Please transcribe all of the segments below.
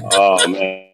Oh man.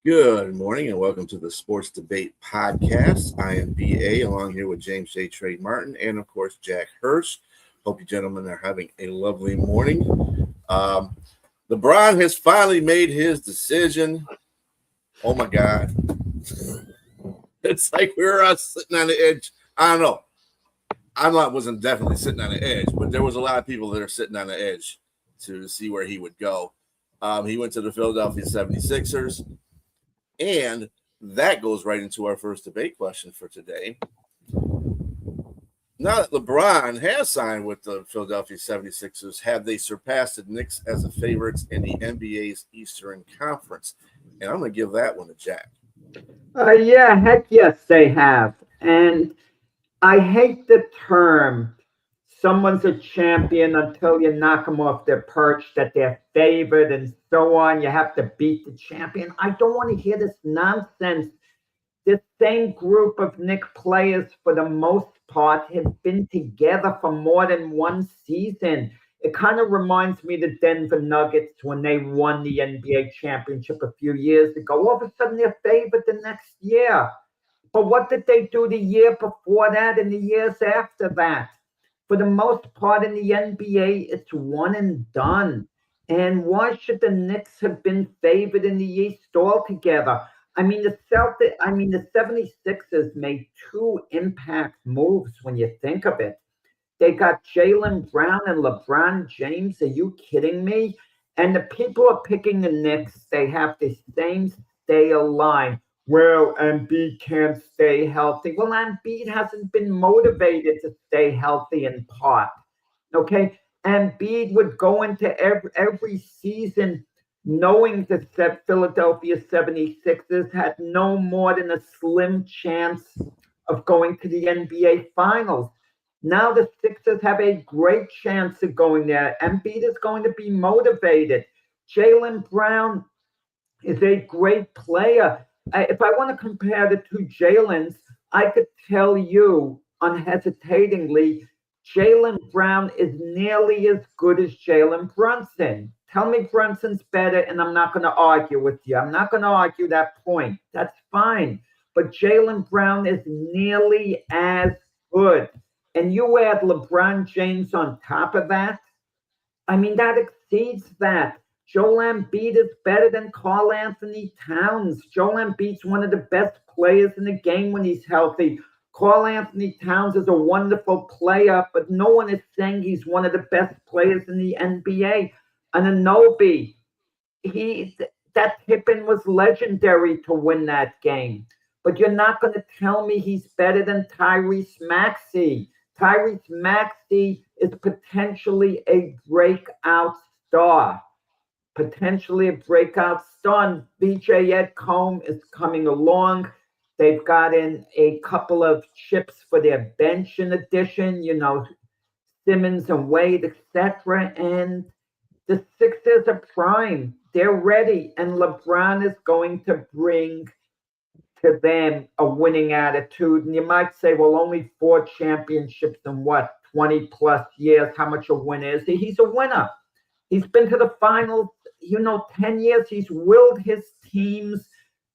Good morning and welcome to the Sports Debate Podcast. I am BA along here with James J. Trey Martin and, of course, Jack Hirsch. Hope you gentlemen are having a lovely morning. LeBron has finally made his decision. Oh, my God. It's like we were sitting on the edge. I don't know. Wasn't definitely sitting on the edge, but there was a lot of people that are sitting on the edge to see where he would go. He went to the Philadelphia 76ers. And that goes right into our first debate question for today. Now that LeBron has signed with the Philadelphia 76ers, have they surpassed the Knicks as the favorites in the NBA's Eastern Conference? And I'm going to give that one to Jack. Yeah, heck yes, they have. And I hate the term, someone's a champion until you knock them off their perch, that they're favored and so on. You have to beat the champion. I don't want to hear this nonsense. This same group of Knicks players, for the most part, have been together for more than one season. It kind of reminds me of the Denver Nuggets when they won the NBA championship a few years ago. All of a sudden, they're favored the next year. But what did they do the year before that and the years after that? For the most part in the NBA, it's one and done. And why should the Knicks have been favored in the East altogether? The 76ers made two impact moves when you think of it. They got Jaylen Brown and LeBron James. Are you kidding me? And the people are picking the Knicks. They have the same stale line. Well, Embiid can't stay healthy. Well, Embiid hasn't been motivated to stay healthy in part. Okay? Embiid would go into every season knowing that the Philadelphia 76ers had no more than a slim chance of going to the NBA Finals. Now the Sixers have a great chance of going there. Embiid is going to be motivated. Jaylen Brown is a great player. If I want to compare the two Jaylens, I could tell you unhesitatingly, Jaylen Brown is nearly as good as Jalen Brunson. Tell me Brunson's better, and I'm not going to argue with you. I'm not going to argue that point. That's fine. But Jaylen Brown is nearly as good. And you add LeBron James on top of that, that exceeds that. Joel Embiid is better than Karl Anthony Towns. Joel Embiid's one of the best players in the game when he's healthy. Karl Anthony Towns is a wonderful player, but no one is saying he's one of the best players in the NBA. Anunoby, that Pippen was legendary to win that game. But you're not going to tell me he's better than Tyrese Maxey. Tyrese Maxey is potentially a breakout star. Potentially a breakout star. BJ Edcombe is coming along. They've gotten a couple of chips for their bench in addition, Simmons and Wade, etc. And the Sixers are prime. They're ready. And LeBron is going to bring to them a winning attitude. And you might say, well, only 4 championships in 20 plus years. How much a win is he? He's a winner. He's been to the finals, 10 years. He's willed his teams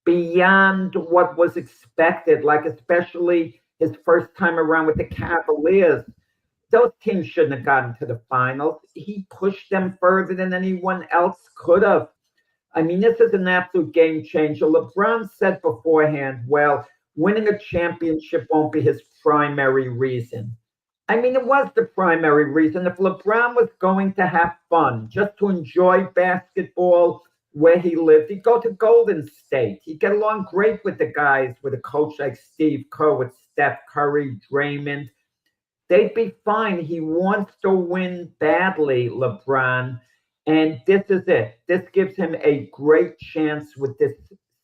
beyond what was expected, like especially his first time around with the Cavaliers. those teams shouldn't have gotten to the finals. He pushed them further than anyone else could have. I mean, this is an absolute game changer. LeBron said beforehand, well, winning a championship won't be his primary reason. I mean, it was the primary reason. If LeBron was going to have fun, just to enjoy basketball where he lived, he'd go to Golden State. He'd get along great with the guys, with a coach like Steve Kerr, with Steph Curry, Draymond. They'd be fine. He wants to win badly, LeBron. And this is it. This gives him a great chance with this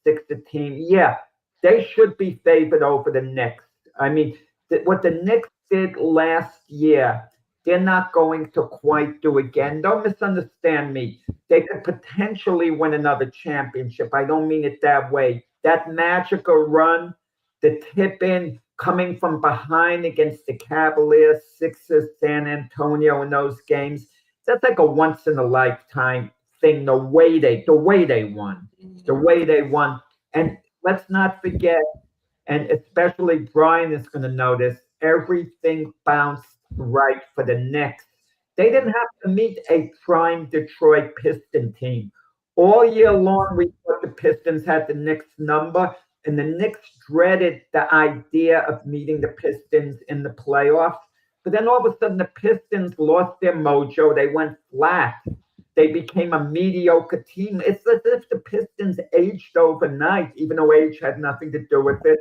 Sixers team. Yeah, they should be favored over the Knicks. I mean, what the Knicks did last year, they're not going to quite do again. Don't misunderstand me. They could potentially win another championship. I don't mean it that way. That magical run, the tip in, coming from behind against the Cavaliers, Sixers, San Antonio in those games, that's like a once in a lifetime thing. The way they won. And let's not forget, and especially Brian is going to notice, everything bounced right for the Knicks. They didn't have to meet a prime Detroit Piston team. All year long, we thought the Pistons had the Knicks number, and the Knicks dreaded the idea of meeting the Pistons in the playoffs. But then all of a sudden, the Pistons lost their mojo. They went flat. They became a mediocre team. It's as if the Pistons aged overnight, even though age had nothing to do with it.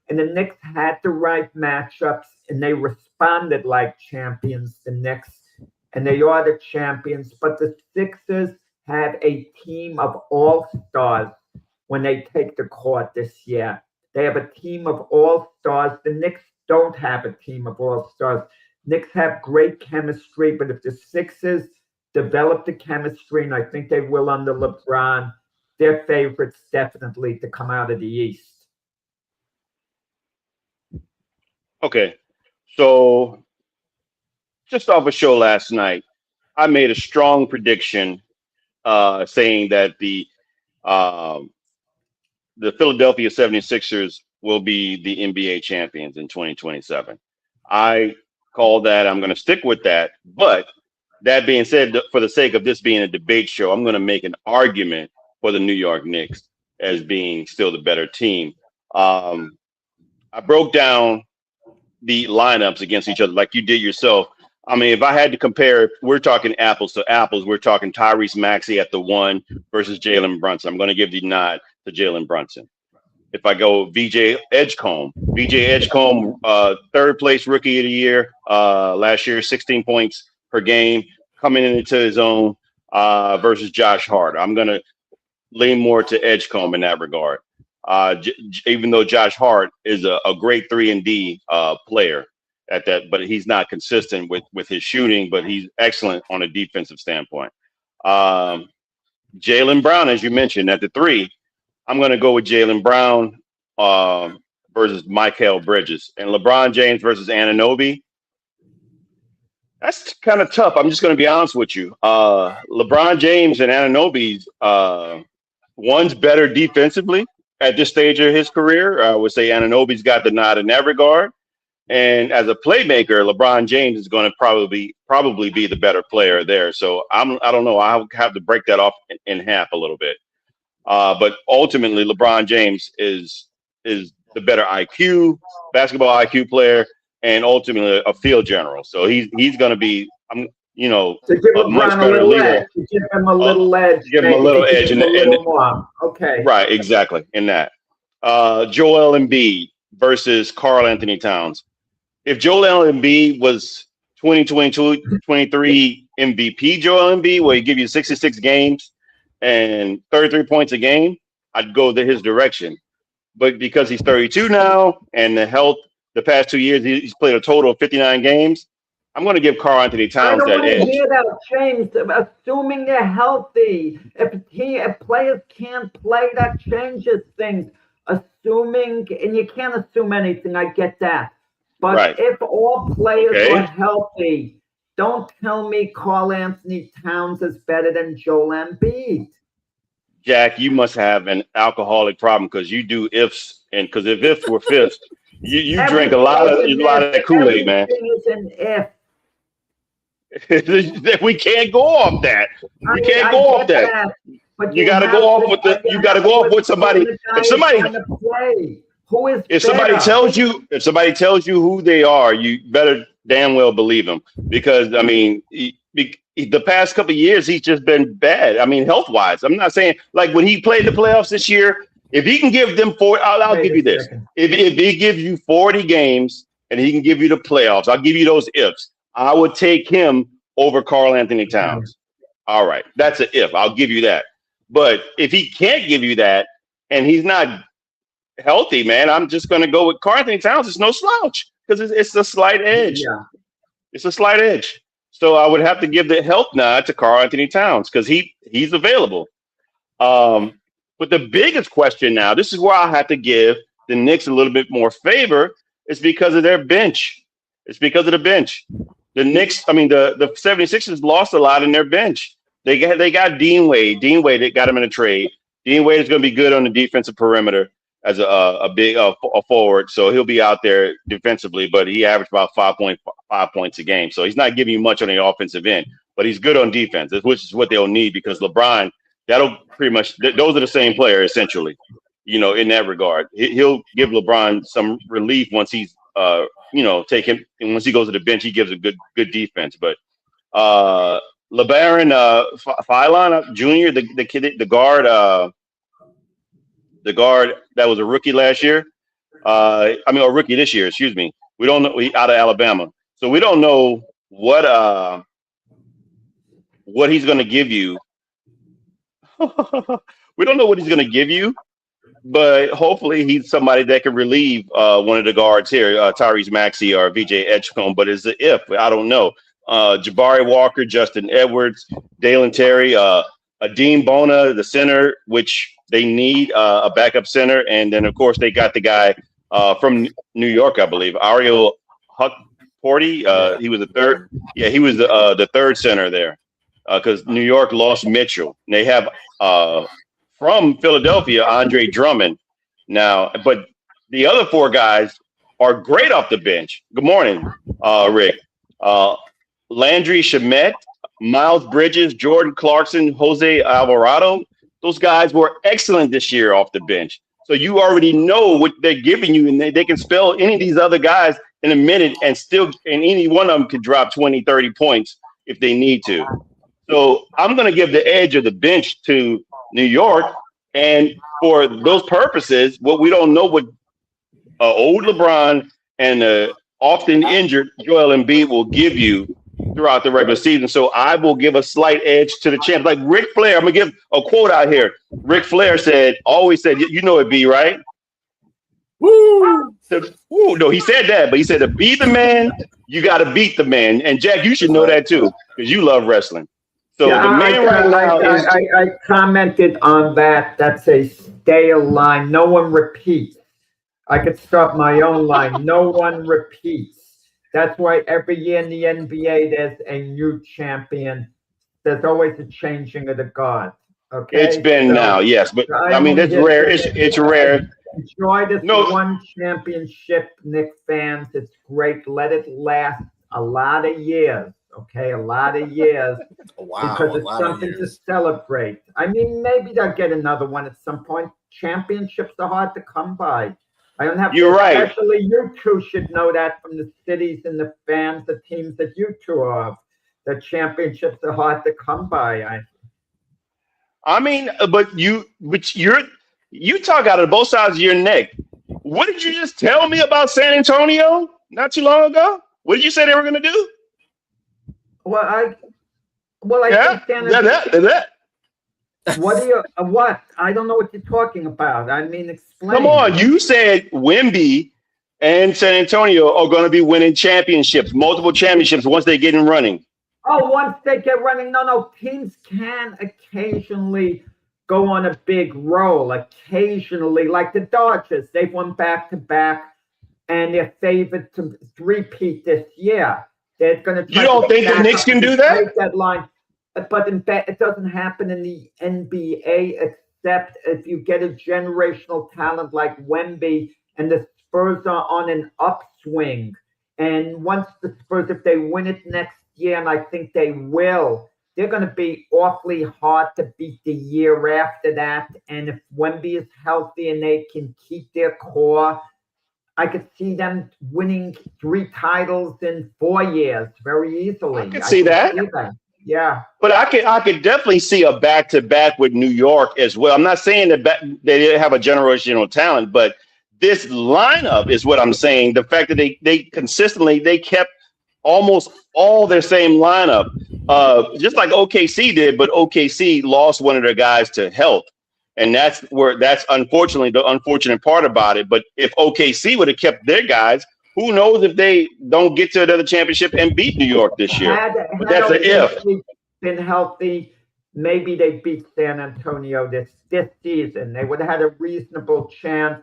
And the Knicks had the right matchups, and they responded like champions, the Knicks, and they are the champions. But the Sixers have a team of all-stars when they take the court this year. They have a team of all-stars. The Knicks don't have a team of all-stars. Knicks have great chemistry, but if the Sixers develop the chemistry, and I think they will under LeBron, they're favorites definitely to come out of the East. Okay, so just off a show last night, I made a strong prediction saying that the Philadelphia 76ers will be the NBA champions in 2027. I call that. I'm going to stick with that. But that being said, for the sake of this being a debate show, I'm going to make an argument for the New York Knicks as being still the better team. I broke down the lineups against each other like you did yourself. I mean, if I had to compare, we're talking apples to apples. We're talking Tyrese Maxey at the 1 versus Jalen Brunson. I'm going to give the nod to Jalen Brunson. If I go VJ Edgecombe, third place rookie of the year last year, 16 points per game, coming into his own versus Josh Hart. I'm going to lean more to Edgecombe in that regard. Even though Josh Hart is a great 3-and-D player at that, but he's not consistent with his shooting, but he's excellent on a defensive standpoint. Jaylen Brown, as you mentioned, at the 3, I'm going to go with Jaylen Brown versus Mikal Bridges. And LeBron James versus Anunoby, that's kind of tough. I'm just going to be honest with you. LeBron James and Anunoby's one's better defensively at this stage of his career. I would say Anunoby's got the nod in that regard. And as a playmaker, LeBron James is going to probably be the better player there. So I don't know. I'll have to break that off in half a little bit. But ultimately, LeBron James is the better basketball IQ player, and ultimately a field general. So he's going to be, to give LeBron much better leader. To give him a little edge. Give him a little edge. Okay. Right, exactly. In that. Joel Embiid versus Karl Anthony Towns. If Joel Embiid was 2022-23 MVP Joel Embiid, where he give you 66 games and 33 points a game, I'd go his direction. But because he's 32 now and the health, the past 2 years, he's played a total of 59 games, I'm going to give Karl Anthony Towns that edge. I don't want to hear that, James. Assuming they're healthy. If players can't play, that changes things. Assuming, and you can't assume anything, I get that. But right. If all players are healthy, don't tell me Karl Anthony Towns is better than Joel Embiid. Jack, you must have an alcoholic problem because you do ifs, and because if ifs were fifths, you drink a lot of that Kool-Aid, man. Everything is an if. We can't go off that. We can't go off that. But You got to go off with the. You got to go off with somebody. If somebody, who is if somebody tells you, who they are, you better damn well believe them, because I mean, the past couple of years he's just been bad. I mean, health wise. I'm not saying like when he played the playoffs this year. If he can give them I'll give you this. If he gives you 40 games and he can give you the playoffs, I'll give you those ifs. I would take him over Karl Anthony Towns. All right, that's an if. I'll give you that. But if he can't give you that and he's not healthy, man, I'm just going to go with Karl Anthony Towns. It's no slouch because it's a slight edge. Yeah. It's a slight edge. So I would have to give the health nod to Karl Anthony Towns because he's available. But the biggest question now, this is where I have to give the Knicks a little bit more favor, is because of their bench. It's because of the bench. The Knicks, I mean, the 76ers lost a lot in their bench. They got Dean Wade. Dean Wade, they got him in a trade. Dean Wade is going to be good on the defensive perimeter as a big forward, so he'll be out there defensively, but he averaged about 5.5 points a game. So he's not giving you much on the offensive end, but he's good on defense, which is what they'll need because LeBron, that'll pretty much, those are the same player essentially, you know, in that regard. He'll give LeBron some relief once he's, take him, and once he goes to the bench, he gives a good defense. But LeBaron Philon Jr., the kid, the guard that was a rookie last year. A rookie this year, excuse me. We don't know, out of Alabama. So we don't know what he's going to give you. We don't know what he's going to give you, but hopefully he's somebody that can relieve one of the guards here, Tyrese Maxey or VJ Edgecombe. But it's an if. I don't know. Jabari Walker, Justin Edwards, Dalen Terry, Adeem Bona, the center, which they need a backup center. And then, of course, they got the guy from New York, I believe, Ariel Hukporti. He was the third. Yeah, he was the third center there because New York lost Mitchell. And they have from Philadelphia, Andre Drummond now. But the other four guys are great off the bench. Good morning, Rick. Landry Shamet, Miles Bridges, Jordan Clarkson, Jose Alvarado. Those guys were excellent this year off the bench. So you already know what they're giving you, and they can spell any of these other guys in a minute and any one of them could drop 20, 30 points if they need to. So I'm going to give the edge of the bench to New York. And for those purposes, what we don't know what old LeBron and often injured Joel Embiid will give you throughout the regular season. So I will give a slight edge to the champ. Like Ric Flair, I'm going to give a quote out here. Ric Flair always said, you know it, B, right? Woo! No, he said that, but he said to be the man, you got to beat the man. And Jack, you should know that too, because you love wrestling. So yeah, the man right now is... I commented on that. That's a stale line. No one repeats. I could start my own line. No one repeats. That's why every year in the NBA, there's a new champion. There's always a changing of the guard. Okay, it's been now, yes, but I mean it's rare. It's rare. Enjoy this one championship, Knicks fans. It's great. Let it last a lot of years. Okay, a lot of years. Wow, because it's something to celebrate. I mean, maybe they'll get another one at some point. Championships are hard to come by. I don't have You're to, right. Especially you two should know that from the cities and the fans, the teams that you two are of. The championships are hard to come by. I mean, but you talk out of both sides of your neck. What did you just tell me about San Antonio not too long ago? What did you say they were going to do? I yeah, think that. What? I don't know what you're talking about. I mean, explain. Come on, you said Wemby and San Antonio are going to be winning championships, multiple championships once they get in running. Oh, once they get running. No. Teams can occasionally go on a big roll. Occasionally, like the Dodgers, they've won back-to-back, and they're favored to repeat this year. They're going to. You don't think the Knicks can do that? Deadline. But it doesn't happen in the NBA except if you get a generational talent like Wemby and the Spurs are on an upswing. And once the Spurs, if they win it next year, and I think they will. They're going to be awfully hard to beat the year after that. And if Wemby is healthy and they can keep their core, I could see them winning 3 titles in 4 years very easily. I could see that. Yeah. But I could definitely see a back-to-back with New York as well. I'm not saying that they didn't have a generational talent, but this lineup is what I'm saying. The fact that they consistently kept almost all their same lineup, just like OKC did, but OKC lost one of their guys to health. And that's unfortunately the unfortunate part about it. But if OKC would have kept their guys, who knows if they don't get to another championship and beat New York this year. But that's an if. Been healthy, maybe they beat San Antonio this season. They would have had a reasonable chance.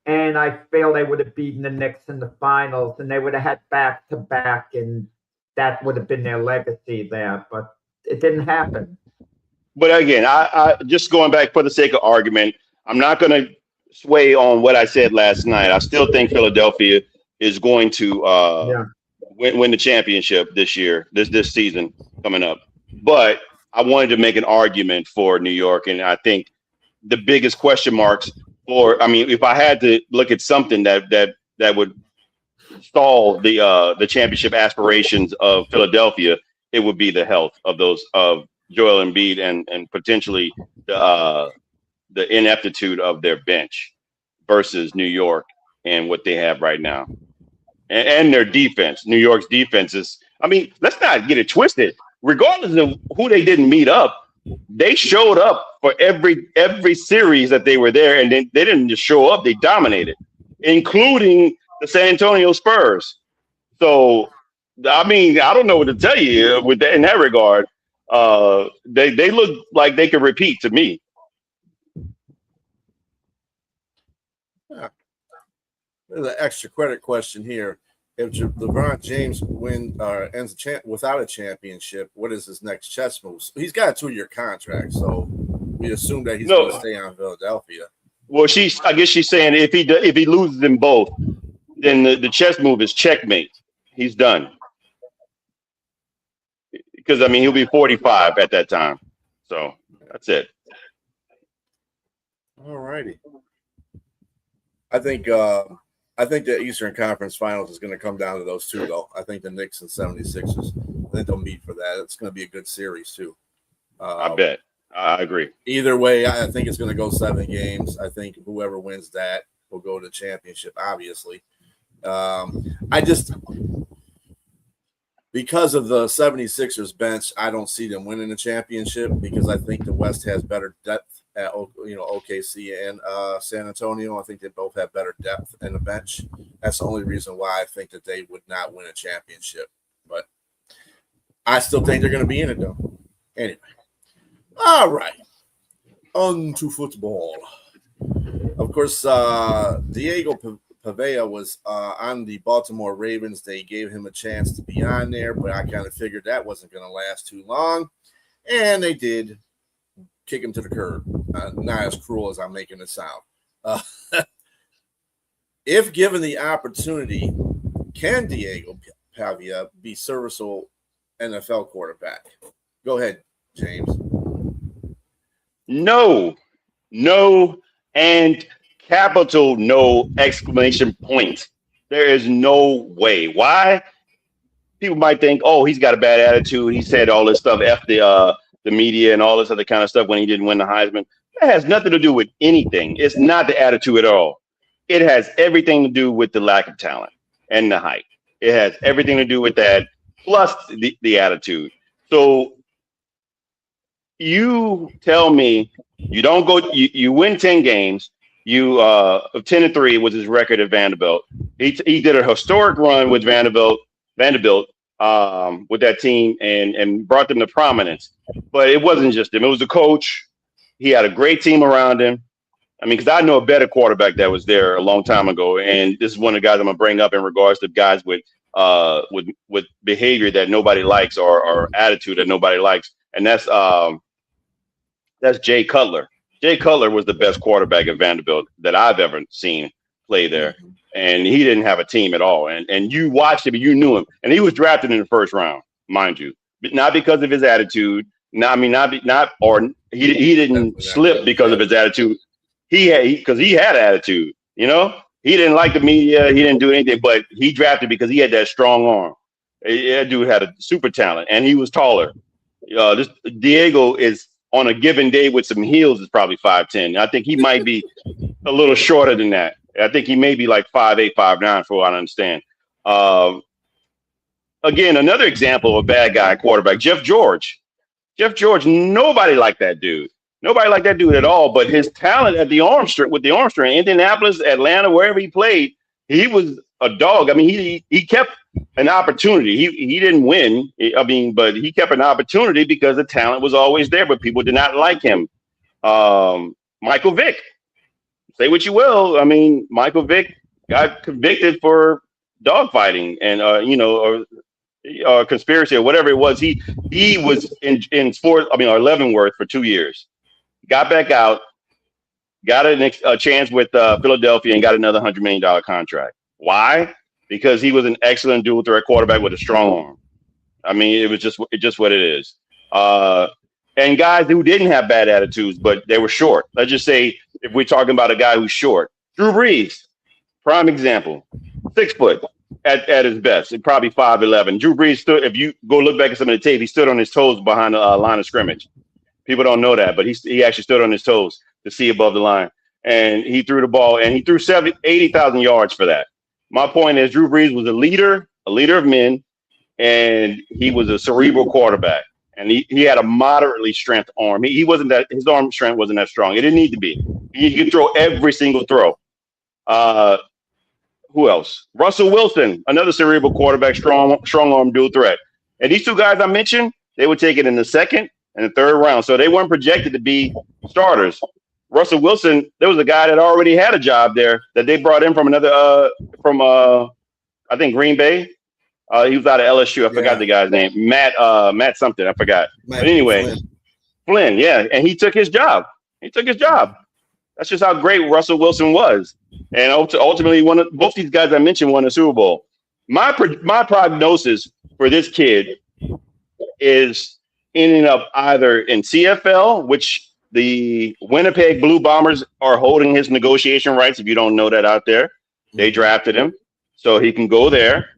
And I feel they would have beaten the Knicks in the finals, and they would have had back-to-back, and that would have been their legacy there. But it didn't happen. But again, I just going back for the sake of argument, I'm not going to sway on what I said last night. I still think Philadelphia is going to win the championship this year, this season coming up. But I wanted to make an argument for New York, and I think the biggest question marks if I had to look at something that would stall the championship aspirations of Philadelphia, it would be the health of Joel Embiid and potentially the ineptitude of their bench versus New York and what they have right now, and their defense. New York's defense is. I mean, let's not get it twisted. Regardless of who they didn't meet up, they showed up for every series that they were there, and they didn't just show up; they dominated, including the San Antonio Spurs. So, I mean, I don't know what to tell you with that in that regard. They look like they could repeat to me. Yeah. There's an extra credit question here. If LeBron James ends without a championship, what is his next chess move? He's got a 2-year contract, so we assume that he's going to stay on Philadelphia. Well, I guess she's saying if he loses them both, then the chess move is checkmate. He's done. Because, I mean, he'll be 45 at that time. So that's it. All righty. I think the Eastern Conference Finals is going to come down to those two, though. I think the Knicks and 76ers, I think they'll meet for that. It's going to be a good series, too. I bet. I agree. Either way, I think it's going to go 7 games. I think whoever wins that will go to the championship, obviously. Because of the 76ers bench, I don't see them winning the championship because I think the West has better depth at OKC and San Antonio. I think they both have better depth in the bench. That's the only reason why I think that they would not win a championship. But I still think they're going to be in it, though. Anyway. All right. On to football. Of course, Diego Pavea was on the Baltimore Ravens. They gave him a chance to be on there, but I kind of figured that wasn't going to last too long. And they did kick him to the curb. Not as cruel as I'm making it sound. If given the opportunity, can Diego Pavea be serviceable NFL quarterback? Go ahead, James. No, and capital no exclamation point. There is no way. Why? People might think, oh, he's got a bad attitude. He said all this stuff, F the media and all this other kind of stuff when he didn't win the Heisman. That has nothing to do with anything. It's not the attitude at all. It has everything to do with the lack of talent and the height. It has everything to do with that, plus the attitude. So you tell me you don't go, you win 10 games, you 10-3 was his record at Vanderbilt. He did a historic run with Vanderbilt with that team and brought them to prominence. But it wasn't just him. It was the coach. He had a great team around him. I mean, because I know a better quarterback that was there a long time ago. And this is one of the guys I'm going to bring up in regards to guys with behavior that nobody likes or attitude that nobody likes. And that's Jay Cutler. Jay Cutler was the best quarterback at Vanderbilt that I've ever seen play there. And he didn't have a team at all. And you watched him, you knew him. And he was drafted in the first round. mind you, but not because of his attitude. Not he didn't slip because of his attitude. Because he had attitude. You know, he didn't like the media. He didn't do anything, but he drafted because he had that strong arm. That dude had a super talent, and he was taller. This Diego is on a given day with some heels is probably 5'10". I think he might be a little shorter than that. I think he may be like 5'8", 5'9", for what I understand. Again, another example of a bad guy quarterback, Jeff George. Jeff George, nobody liked that dude. Nobody liked that dude at all. But his talent at the arm strength, with the arm strength, Indianapolis, Atlanta, wherever he played, he was a dog. I mean, he kept an opportunity. He didn't win. I mean, but he kept an opportunity because the talent was always there, but people did not like him. Michael Vick. Say what you will. I mean, Michael Vick got convicted for dogfighting and or conspiracy or whatever it was. He was in sports. I mean, or Leavenworth for 2 years. Got back out. Got a chance with Philadelphia and got another $100 million contract. Why? Because he was an excellent dual threat quarterback with a strong arm. I mean, it was just what it is. And guys who didn't have bad attitudes, but they were short. Let's just say if we're talking about a guy who's short, Drew Brees, prime example, 6 foot at his best, and probably 5'11". Drew Brees stood. If you go look back at some of the tape, he stood on his toes behind the line of scrimmage. People don't know that, but he actually stood on his toes to see above the line, and he threw the ball, and he threw 80,000 yards for that. My point is, Drew Brees was a leader of men, and he was a cerebral quarterback, and he had a moderately strength arm. He wasn't that, his arm strength wasn't that strong. It didn't need to be. He could throw every single throw. Who else? Russell Wilson, another cerebral quarterback, strong arm dual threat. And these two guys I mentioned, they were taken in the second and the third round, so they weren't projected to be starters. Russell Wilson, there was a guy that already had a job there that they brought in from another, I think Green Bay. He was out of LSU. I forgot the guy's name. Matt something. I forgot. But anyway, Flynn, yeah, and he took his job. That's just how great Russell Wilson was. And ultimately, both these guys I mentioned won a Super Bowl. My prognosis for this kid is ending up either in CFL, which the Winnipeg Blue Bombers are holding his negotiation rights. If you don't know that out there, they drafted him, so he can go there,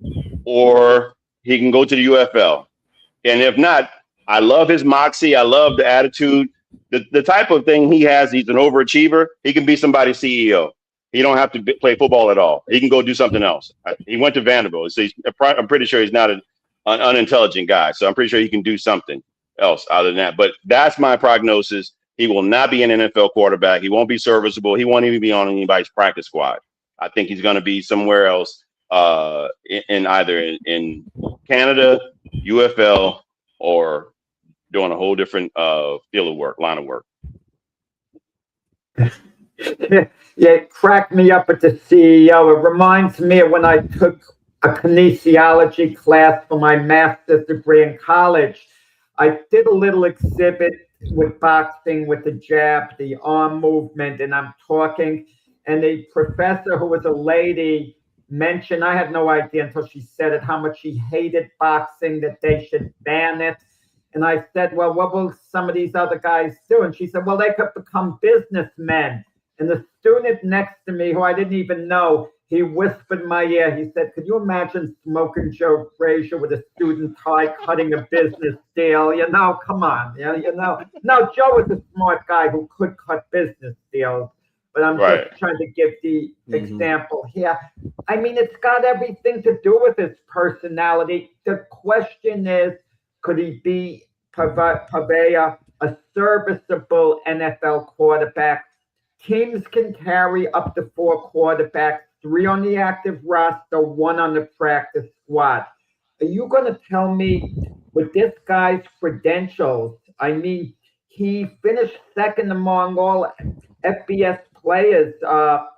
or he can go to the UFL. And if not, I love his moxie. I love the attitude. The type of thing he has, he's an overachiever. He can be somebody's CEO. He don't have to play football at all. He can go do something else. He went to Vanderbilt. So I'm pretty sure he's not an unintelligent guy. So I'm pretty sure he can do something else other than that. But that's my prognosis. He will not be an NFL quarterback. He won't be serviceable. He won't even be on anybody's practice squad. I think he's going to be somewhere else in either in Canada, UFL, or doing a whole different field of work, line of work. Yeah, it cracked me up at the CEO. It reminds me of when I took a kinesiology class for my master's degree in college. I did a little exhibit with boxing with the jab, the arm movement, and I'm talking, and the professor, who was a lady, mentioned, I had no idea until she said it, how much she hated boxing, that they should ban it. And I said, well, what will some of these other guys do? And she said, well, they could become businessmen. And the student next to me, who I didn't even know, he whispered in my ear, he said, could you imagine Smoking Joe Frazier with a student tie cutting a business deal? You know, come on. No, Joe was a smart guy who could cut business deals. But I'm just trying to give the example here. I mean, it's got everything to do with his personality. The question is, could he be Pavea, a serviceable NFL quarterback? Teams can carry up to 4 quarterbacks, 3 on the active roster, 1 on the practice squad. Are you going to tell me with this guy's credentials, I mean, he finished second among all FBS players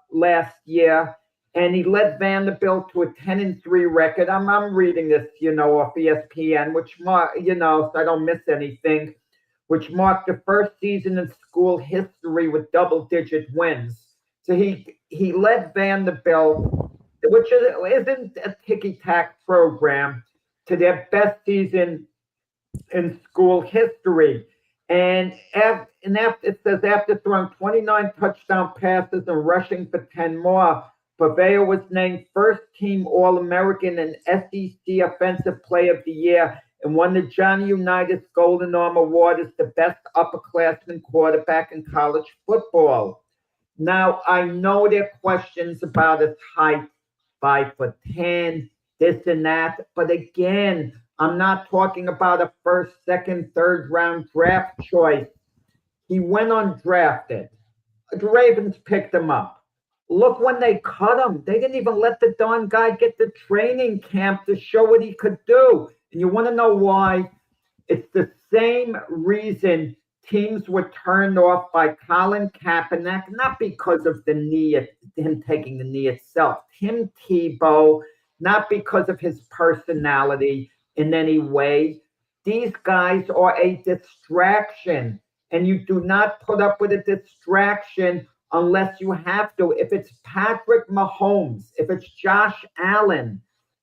last year, and he led Vanderbilt to a 10-3 record. I'm reading this, off ESPN, which so I don't miss anything, which marked the first season in school history with double-digit wins. So he led Vanderbilt, which isn't a ticky-tack program, to their best season in school history. And it says after throwing 29 touchdown passes and rushing for 10 more, Pavea was named first-team All-American and SEC Offensive Player of the Year and won the Johnny Unitas Golden Arm Award as the best upperclassman quarterback in college football. Now, I know there are questions about his height, 5'10", this and that, but again, I'm not talking about a first, second, third round draft choice. He went undrafted. The Ravens picked him up. Look, when they cut him, they didn't even let the darn guy get the training camp to show what he could do. And you want to know why? It's the same reason teams were turned off by Colin Kaepernick, not because of the knee, him taking the knee itself. Tim Tebow, not because of his personality in any way. These guys are a distraction, and you do not put up with a distraction unless you have to. If it's Patrick Mahomes, if it's Josh Allen,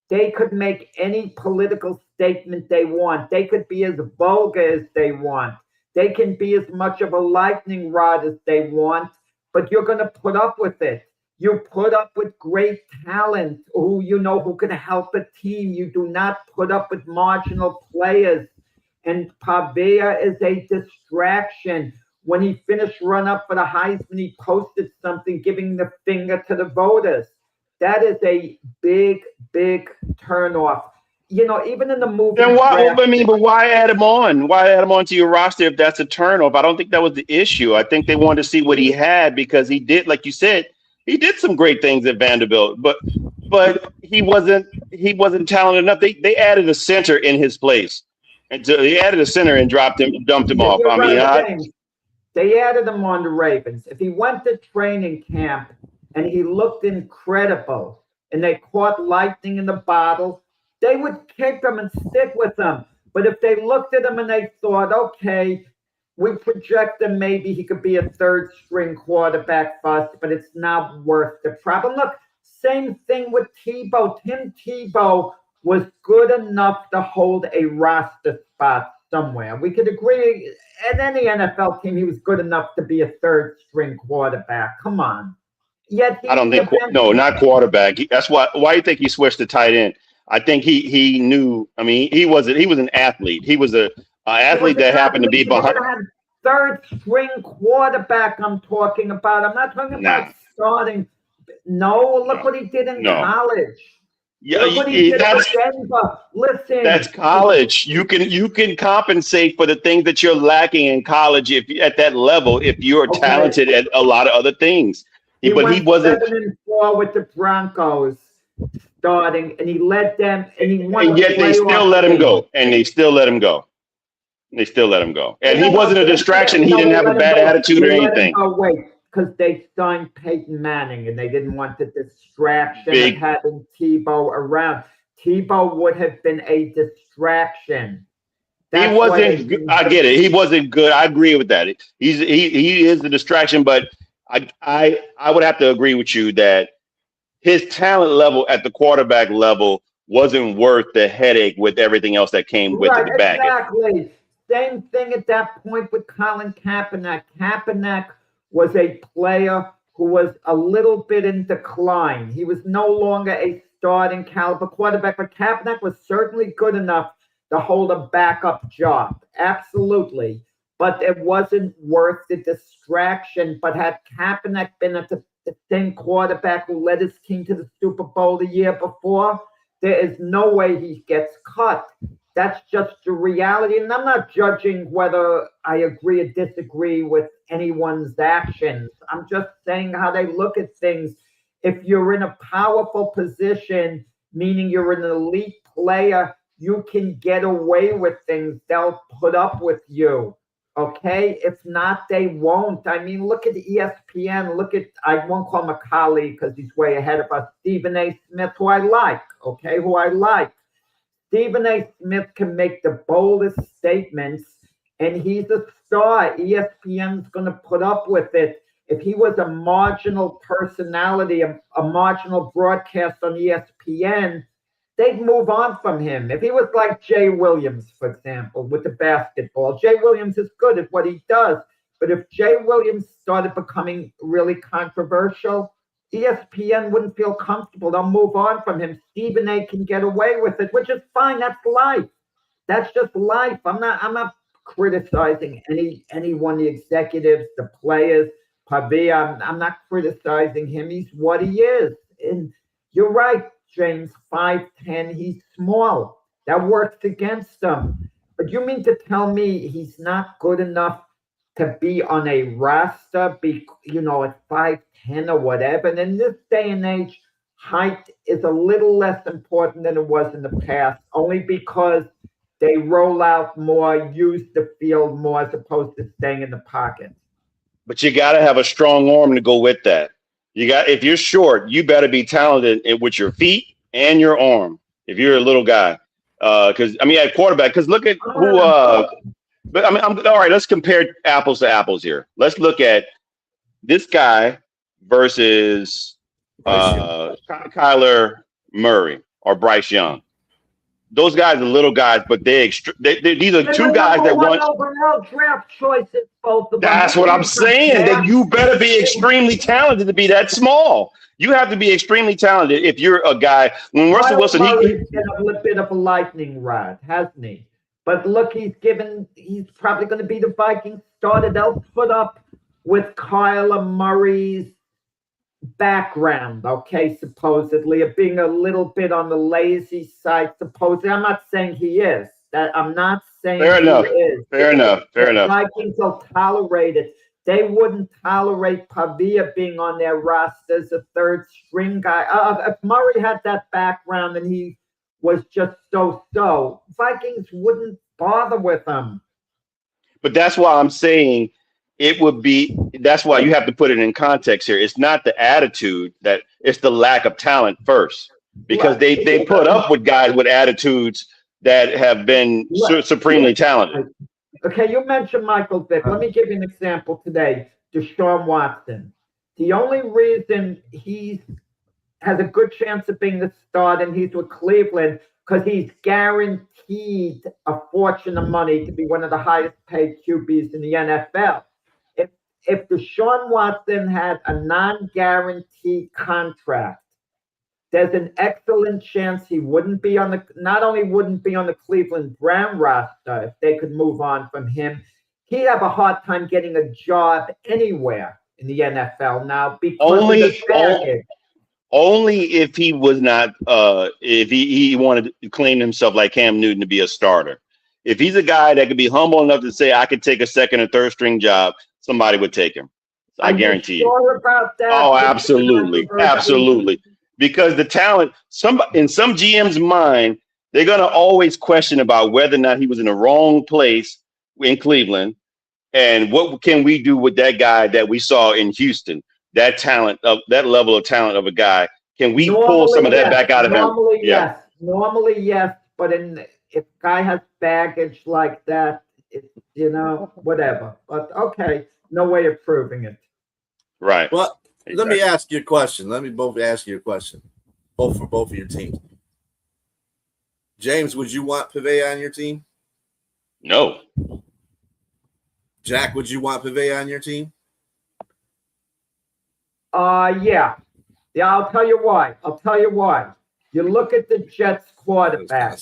they could make any political statement they want. They could be as vulgar as they want. They can be as much of a lightning rod as they want, but you're going to put up with it. You put up with great talent who can help a team. You do not put up with marginal players. And Pavea is a distraction. When he finished run up for the Heisman, he posted something giving the finger to the voters. That is a big, big turnoff. Even in the movie. Then why? But why add him on? Why add him onto your roster if that's a turnoff? I don't think that was the issue. I think they wanted to see what he had because he did, like you said, he did some great things at Vanderbilt, but he wasn't talented enough. They added a center in his place, and so they added a center and dumped him off. They added him on the Ravens. If he went to training camp and he looked incredible, and they caught lightning in the bottle, they would kick him and stick with him. But if they looked at him and they thought, okay, we project him, maybe he could be a third string quarterback for us, but it's not worth the problem. Look, same thing with Tebow. Tim Tebow was good enough to hold a roster spot somewhere. We could agree at any NFL team, he was good enough to be a third string quarterback. Come on. Yet I don't think, not quarterback. That's why do you think he switched to tight end? I think he knew. I mean, he was an athlete. He was an athlete that happened to be behind. Third string quarterback I'm talking about. I'm not talking about starting. No, look what he did in college. Yeah, Listen, that's college. You can compensate for the things that you're lacking in college if at that level if you're talented at a lot of other things. But he wasn't 7-4 with the Broncos starting, and he led them, and he won. And yet they still let him go, and they still let him go. And he wasn't a distraction. He didn't have a bad attitude or anything. Oh wait, because they signed Peyton Manning, and they didn't want the distraction of having Tebow around. Tebow would have been a distraction. He wasn't good. I get it. He wasn't good. I agree with that. He is the distraction, but I would have to agree with you that his talent level at the quarterback level wasn't worth the headache with everything else that came with the back. Exactly. Same thing at that point with Colin Kaepernick. Kaepernick was a player who was a little bit in decline. He was no longer a starting caliber quarterback, but Kaepernick was certainly good enough to hold a backup job. Absolutely. But it wasn't worth the distraction. But had Kaepernick been at the same quarterback who led his team to the Super Bowl the year before, there is no way he gets cut. That's just the reality. And I'm not judging whether I agree or disagree with anyone's actions. I'm just saying how they look at things. If you're in a powerful position, meaning you're an elite player, you can get away with things. They'll put up with you. Okay? If not, they won't. I mean, look at ESPN. I won't call him a colleague because he's way ahead of us, Stephen A. Smith, who I like. Stephen A. Smith can make the boldest statements, and he's a star. ESPN's going to put up with it. If he was a marginal personality, a marginal broadcast on ESPN, they'd move on from him. If he was like Jay Williams, for example, with the basketball, Jay Williams is good at what he does. But if Jay Williams started becoming really controversial, ESPN wouldn't feel comfortable. They'll move on from him. Stephen A can get away with it, which is fine. That's life. That's just life. I'm not criticizing any one of the executives, the players. Pavia, I'm not criticizing him. He's what he is. And you're right, James, 5'10", he's small. That works against him. But you mean to tell me he's not good enough to be on a roster, at 5'10" or whatever? And in this day and age, height is a little less important than it was in the past, only because they roll out more, use the field more, as opposed to staying in the pocket. But you got to have a strong arm to go with that. If you're short, you better be talented with your feet and your arm. If you're a little guy, at quarterback, because look at who. But all right. Let's compare apples to apples here. Let's look at this guy versus Kyler Murray or Bryce Young. Those guys are little guys, but these are two guys that want overall draft choices. Both of them. That's what I'm saying. That you better be extremely talented to be that small. You have to be extremely talented if you're a guy. When Russell Wilson, he's been a little bit of a lightning rod, hasn't he? But look, he's probably going to be the Vikings starter. They'll put up with Kyler Murray's background, okay, supposedly, of being a little bit on the lazy side, supposedly. I'm not saying he is. I'm not saying Fair enough. He is. Fair enough. The Vikings will tolerate it. They wouldn't tolerate Pavia being on their roster as a third string guy. If Murray had that background and he was just so, Vikings wouldn't bother with him. But that's why I'm saying that's why you have to put it in context here. It's not the attitude, that it's the lack of talent first, because they put up with guys with attitudes that have been supremely talented. Okay, you mentioned Michael Vick. Let me give you an example today. Deshaun Watson. The only reason he has a good chance of being the starter and he's with Cleveland, because he's guaranteed a fortune of money to be one of the highest paid QBs in the NFL. If Deshaun Watson had a non-guaranteed contract, there's an excellent chance he not only wouldn't be on the Cleveland Brown roster if they could move on from him, he'd have a hard time getting a job anywhere in the NFL now because of the baggage. Only if he was not, if he wanted to claim himself like Cam Newton to be a starter. If he's a guy that could be humble enough to say, I could take a second or third string job, somebody would take him. I guarantee you. Sure about that? Oh, absolutely. Absolutely. Because the talent, in some GM's mind, they're going to always question about whether or not he was in the wrong place in Cleveland. And what can we do with that guy that we saw in Houston? That level of talent of a guy. Can we pull some of that back out of him? Normally, yes. But if guy has baggage like that, whatever. But okay, no way of proving it. Right. Well, let me ask you a question. Let me both ask you a question. Both for both of your teams. James, would you want Pavia on your team? No. Jack, would you want Pavia on your team? Yeah. I'll tell you why. You look at the Jets quarterback.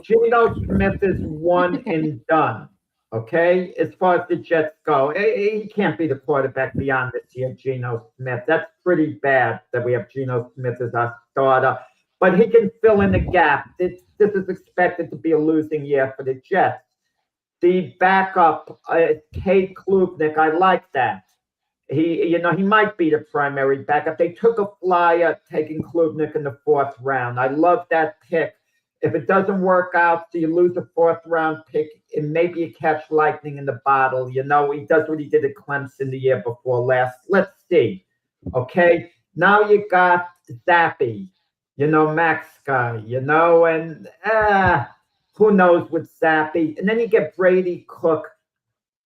Geno Smith is one and done. Okay, as far as the Jets go, he can't be the quarterback beyond this year, Geno Smith. That's pretty bad that we have Geno Smith as our starter, but he can fill in the gap. This is expected to be a losing year for the Jets. The backup, Cade Klubnik, I like that. He might be the primary backup. They took a flyer taking Klubnik in the 4th round. I love that pick. If it doesn't work out, so you lose a 4th round pick, and maybe you catch lightning in the bottle. He does what he did at Clemson the year before last. Let's see. Okay. Now you got Zappy, Max guy, and who knows with Zappy. And then you get Brady Cook.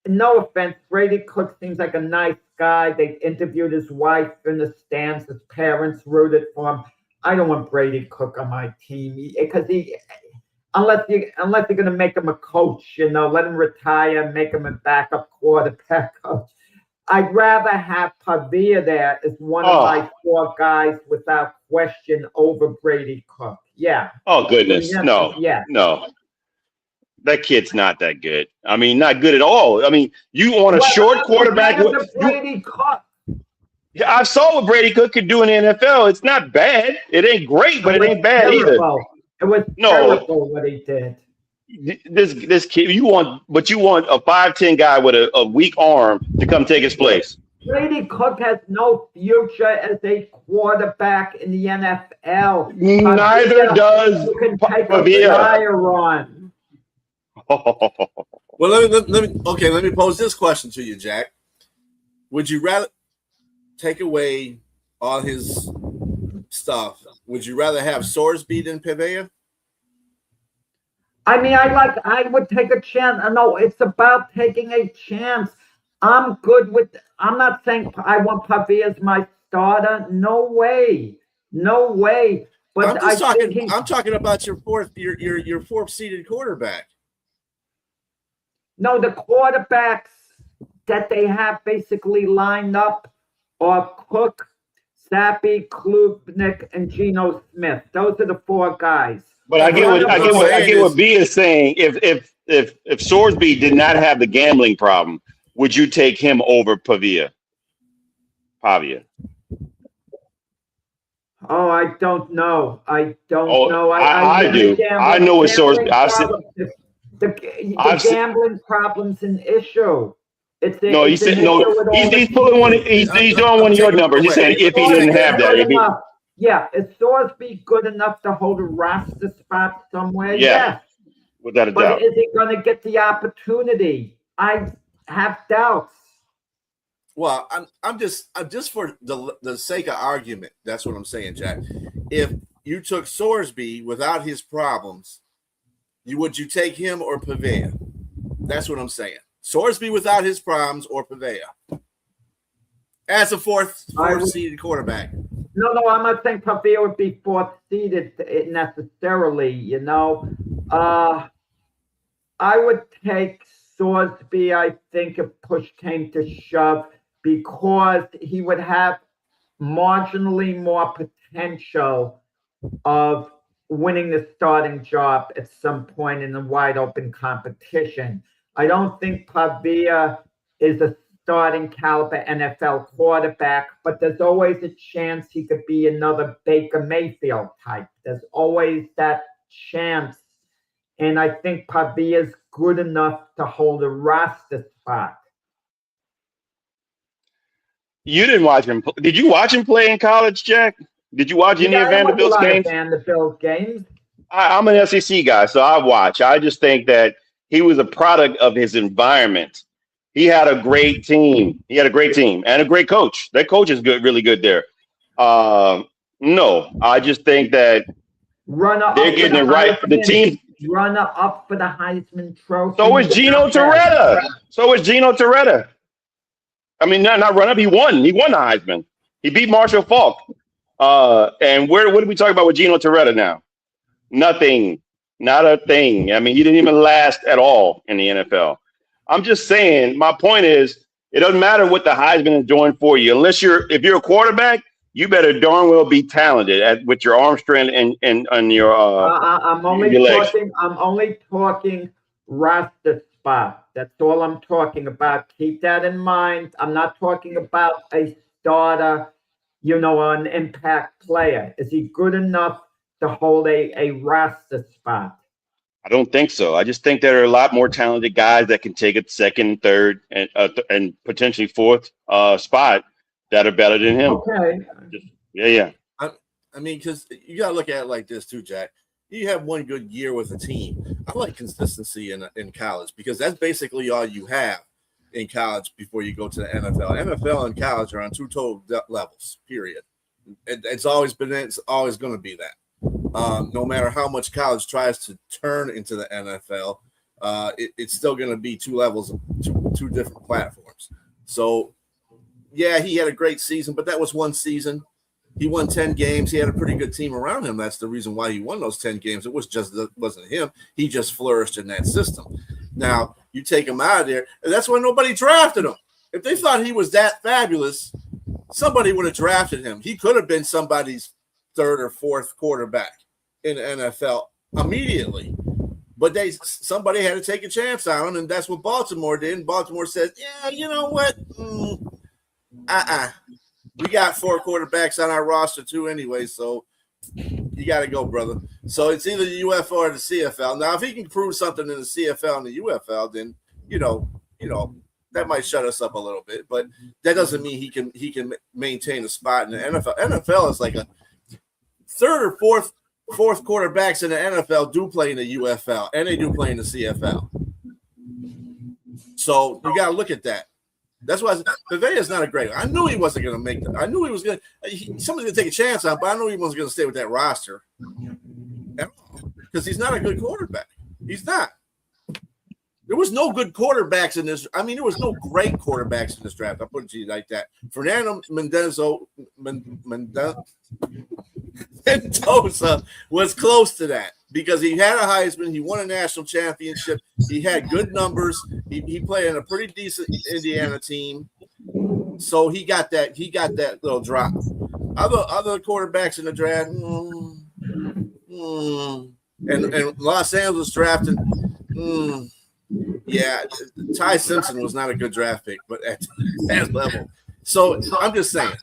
No offense, Brady Cook seems like a nice guy. They interviewed his wife in the stands. His parents rooted for him. I don't want Brady Cook on my team because unless you're going to make him a coach, let him retire, make him a backup quarterback coach. I'd rather have Pavia there as one of my 4 guys without question over Brady Cook. Yeah. Oh goodness, Yes, no, yeah. no. That kid's not that good. I mean, not good at all. I mean, you want a short quarterback with Brady Cook. Yeah, I saw what Brady Cook could do in the NFL. It's not bad. It ain't great, but it ain't bad either. It was terrible what he did. This kid, you want a 5'10" guy with a weak arm to come take his place. Brady Cook has no future as a quarterback in the NFL. Neither does you can take Pavia. a flyer on. Well, let me pose this question to you, Jack. Would you rather take away all his stuff? Would you rather have Sorsby than Pavia? I mean, I would take a chance. No, it's about taking a chance. I'm not saying I want Pavia as my starter. No way. But I'm talking about your fourth seeded quarterback. No, the quarterbacks that they have basically lined up are Cook, Sappy, Klubnik, and Geno Smith. Those are the 4 guys. But I get what B is saying. If Sorsby did not have the gambling problem, would you take him over Pavia? Oh, I don't know. I do. I know what Sorsby. The gambling problem's an issue. He's pulling one. He's doing one of your numbers. He's saying if he didn't have that. Yeah, is Sorsby good enough to hold a roster spot somewhere? Yeah, without a doubt. But is he going to get the opportunity? I have doubts. Well, I'm just for the sake of argument. That's what I'm saying, Jack. If you took Sorsby without his problems, would you take him or Pavia? That's what I'm saying. Sorsby without his problems or Pavia as a fourth seeded quarterback. No, I'm not saying Pavia would be 4th seeded necessarily. I would take Sorsby. I think if push came to shove, because he would have marginally more potential of winning the starting job at some point in the wide open competition. I don't think Pavia is a starting caliber NFL quarterback, but there's always a chance he could be another Baker Mayfield type. There's always that chance. And I think Pavia is good enough to hold a roster spot. You didn't watch him. Did you watch him play in college, Jack? Did you watch any of Vanderbilt's games? Vanderbilt games. I'm an SEC guy, so I watch. I just think that he was a product of his environment. He had a great team. He had a great team and a great coach. That coach is good, really good there. No, I just think that they're getting it right. The team runner up for the Heisman Trophy. So is Gino Torretta. I mean, not run up. He won. He won the Heisman. He beat Marshall Faulk. And what are we talking about with Gino Torretta now? Nothing. Not a thing. I mean, he didn't even last at all in the NFL. I'm just saying, my point is, it doesn't matter what the Heisman is doing for you. If you're a quarterback, you better darn well be talented with your arm strength and your I'm only talking roster spot. That's all I'm talking about. Keep that in mind. I'm not talking about a starter, an impact player. Is he good enough to hold a roster spot? I don't think so. I just think there are a lot more talented guys that can take a second, third, and potentially fourth spot that are better than him. Okay. Yeah. I mean, because you got to look at it like this too, Jack. You have one good year with a team. I like consistency in college because that's basically all you have in college before you go to the NFL. NFL and college are on two total levels, period. It's always been that. It's always going to be that. No matter how much college tries to turn into the NFL, it's still going to be two levels, two different platforms. So, yeah, he had a great season, but that was one season. He won 10 games. He had a pretty good team around him. That's the reason why he won those 10 games. It wasn't him. He just flourished in that system. Now, you take him out of there, and that's why nobody drafted him. If they thought he was that fabulous, somebody would have drafted him. He could have been somebody's third or fourth quarterback in the NFL immediately. But somebody had to take a chance on him, and that's what Baltimore did. And Baltimore said, yeah, you know what? We got 4 quarterbacks on our roster too anyway, so you got to go, brother. So it's either the UFL or the CFL. Now, if he can prove something in the CFL and the UFL, then, you know, that might shut us up a little bit. But that doesn't mean he can maintain a spot in the NFL. NFL is like a third or fourth quarterbacks in the NFL do play in the UFL, and they do play in the CFL. So you got to look at that. That's why Pavea is not a great. I knew he wasn't going to make that. I knew he was going to. Somebody's going to take a chance on, but I knew he wasn't going to stay with that roster because he's not a good quarterback. He's not. There was no good quarterbacks in this. I mean, there was no great quarterbacks in this draft. I'll put it to you like that. Fernando Mendoza was close to that because he had a Heisman. He won a national championship. He had good numbers. He played in a pretty decent Indiana team. So he got that little drop. Other quarterbacks in the draft, and Los Angeles drafted. Yeah, Ty Simpson was not a good draft pick, but at that level. So I'm just saying,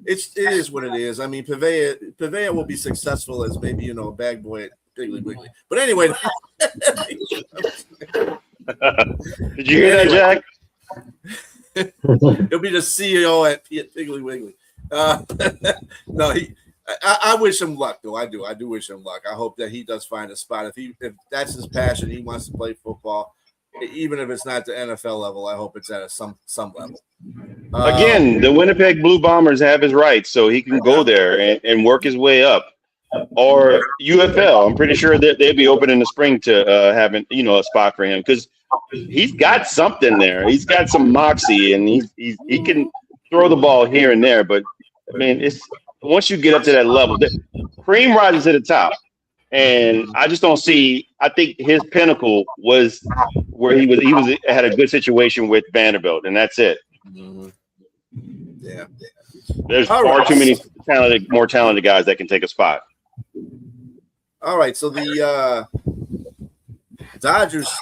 it is what it is. I mean, Pavea will be successful as maybe a bag boy at Piggly Wiggly. But anyway, did you hear that, Jack? He'll be the CEO at Piggly Wiggly. No, I wish him luck, though. I do wish him luck. I hope that he does find a spot. If that's his passion, he wants to play football, even if it's not the NFL level. I hope it's at some level. Again, the Winnipeg Blue Bombers have his rights, so he can go there and work his way up. Or UFL, I'm pretty sure that they'd be open in the spring to having a spot for him because he's got something there. He's got some moxie, and he can throw the ball here and there. But I mean, it's once you get up to that level, cream rises to the top. And I just don't see. I think his pinnacle was where he had a good situation with Vanderbilt, and that's it. Mm-hmm. Yeah, there's far too many more talented guys that can take a spot. All right, so the Dodgers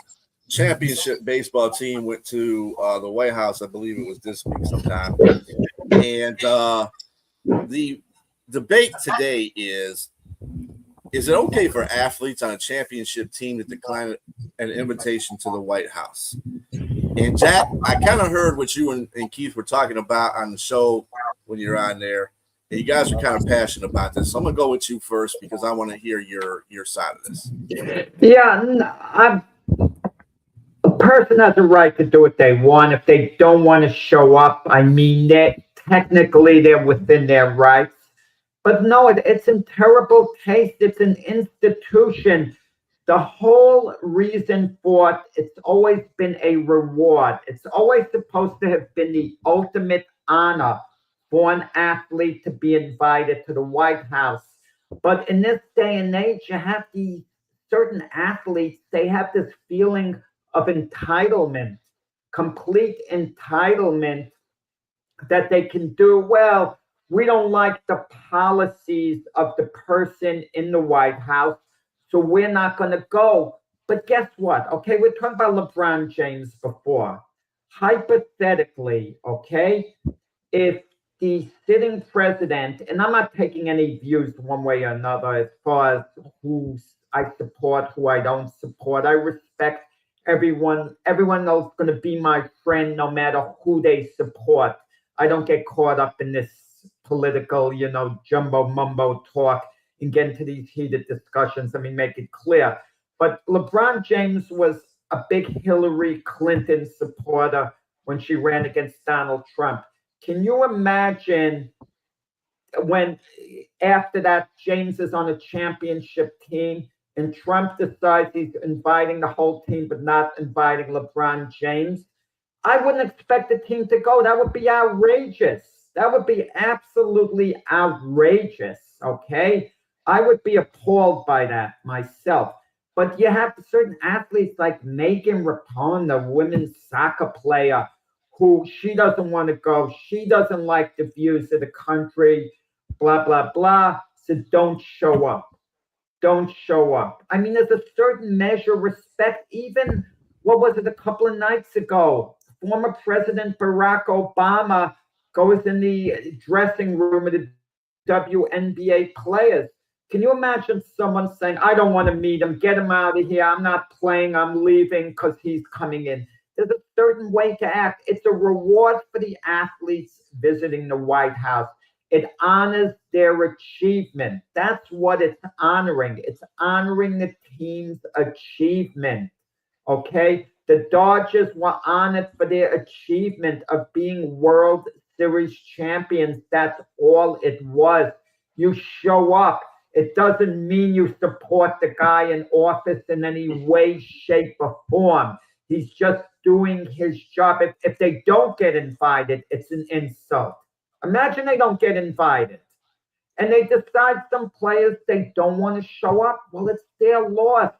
championship baseball team went to the White House. I believe it was this week sometime, and the debate today is it okay for athletes on a championship team to decline an invitation to the White House? And Jack, I kind of heard what you and Keith were talking about on the show when you're on there. And you guys are kind of passionate about this. So I'm going to go with you first because I want to hear your side of this. Yeah, a person has a right to do what they want. If they don't want to show up, I mean, technically they're within their rights. But no, it's in terrible taste. It's an institution. The whole reason for it's always been a reward. It's always supposed to have been the ultimate honor for an athlete to be invited to the White House. But in this day and age, you have these certain athletes, they have this feeling of entitlement, complete entitlement that they can do well. We don't like the policies of the person in the White House, so we're not going to go. But guess what? Okay, we're talking about LeBron James before. Hypothetically, okay, if the sitting president, and I'm not taking any views one way or another as far as who I support, who I don't support. I respect everyone. Everyone else is going to be my friend no matter who they support. I don't get caught up in this political, jumbo mumbo talk and get into these heated discussions. I mean, make it clear. But LeBron James was a big Hillary Clinton supporter when she ran against Donald Trump. Can you imagine when after that James is on a championship team and Trump decides he's inviting the whole team but not inviting LeBron James? I wouldn't expect the team to go. That would be outrageous. That would be absolutely outrageous. Okay. I would be appalled by that myself. But you have certain athletes like Megan Rapinoe, the women's soccer player, who she doesn't want to go. She doesn't like the views of the country, blah, blah, blah. So don't show up. Don't show up. I mean, there's a certain measure of respect. Even, what was it, a couple of nights ago? Former President Barack Obama goes in the dressing room of the WNBA players. Can you imagine someone saying, I don't want to meet him, get him out of here, I'm not playing, I'm leaving because he's coming in? There's a certain way to act. It's a reward for the athletes visiting the White House. It honors their achievement. That's what it's honoring. It's honoring the team's achievement. Okay? The Dodgers were honored for their achievement of being World Series champions. That's all it was. You show up. It doesn't mean you support the guy in office in any way, shape, or form. He's just doing his job. If they don't get invited, it's an insult. Imagine they don't get invited and they decide some players they don't want to show up. Well, it's their loss.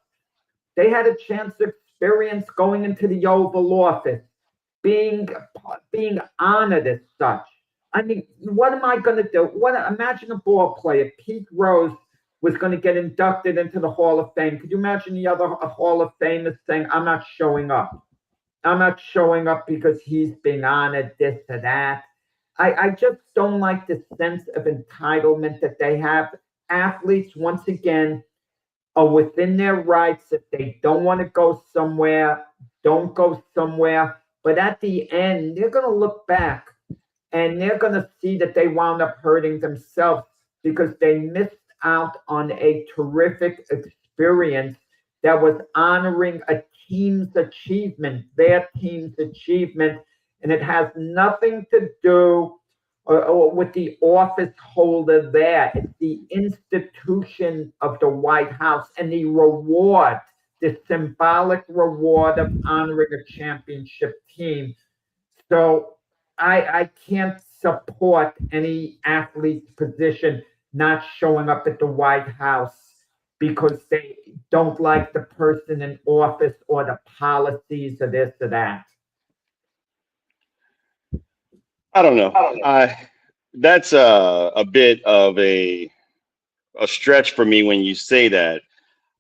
They had a chance to experience going into the Oval Office, being honored as such. I mean, what am I going to do? Imagine a ball player, Pete Rose, was going to get inducted into the Hall of Fame. Could you imagine the other Hall of Famers saying, I'm not showing up. I'm not showing up because he's being honored, this or that. I just don't like the sense of entitlement that they have. Athletes, once again, are within their rights. If they don't want to go somewhere, don't go somewhere. But at the end, they're going to look back and they're going to see that they wound up hurting themselves because they missed out on a terrific experience that was honoring a team's achievement, their team's achievement. And it has nothing to do with the office holder there. It's the institution of the White House and the reward, the symbolic reward of honoring a championship team. So I can't support any athlete's position not showing up at the White House because they don't like the person in office or the policies or this or that. I don't know. That's a bit of a stretch for me when you say that.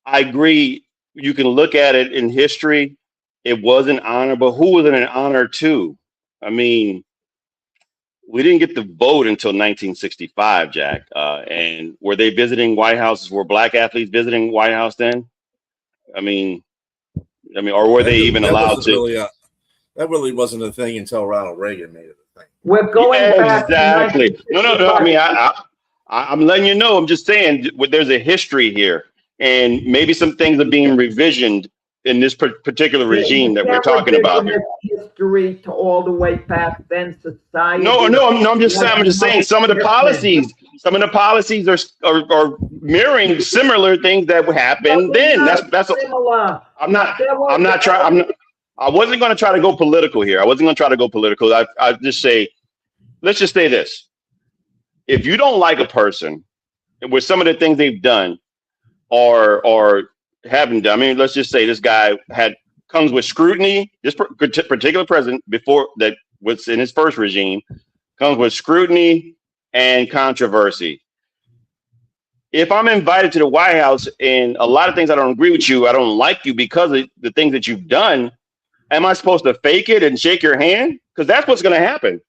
I agree. You can look at it in history. It was an honor, but who was it an honor to? I mean, we didn't get the vote until 1965, Jack. And were they visiting White Houses? Were black athletes visiting White House then? I mean, or were they even allowed to? That really wasn't a thing until Ronald Reagan made it a thing. We're going back exactly. No. I mean, I'm letting you know. I'm just saying there's a history here, and maybe some things are being revisioned in this particular regime that we're talking about here. History to all the way back then, society. No. I'm just saying some of the policies are mirroring similar things that happened then. That's similar. I wasn't going to try to go political here. I just say, let's just say this. If you don't like a person with some of the things they've done or haven't done, I mean, let's just say this guy comes with scrutiny. This particular president before that was in his first regime comes with scrutiny and controversy. If I'm invited to the White House and a lot of things I don't agree with you, I don't like you because of the things that you've done, am I supposed to fake it and shake your hand? Because that's what's going to happen.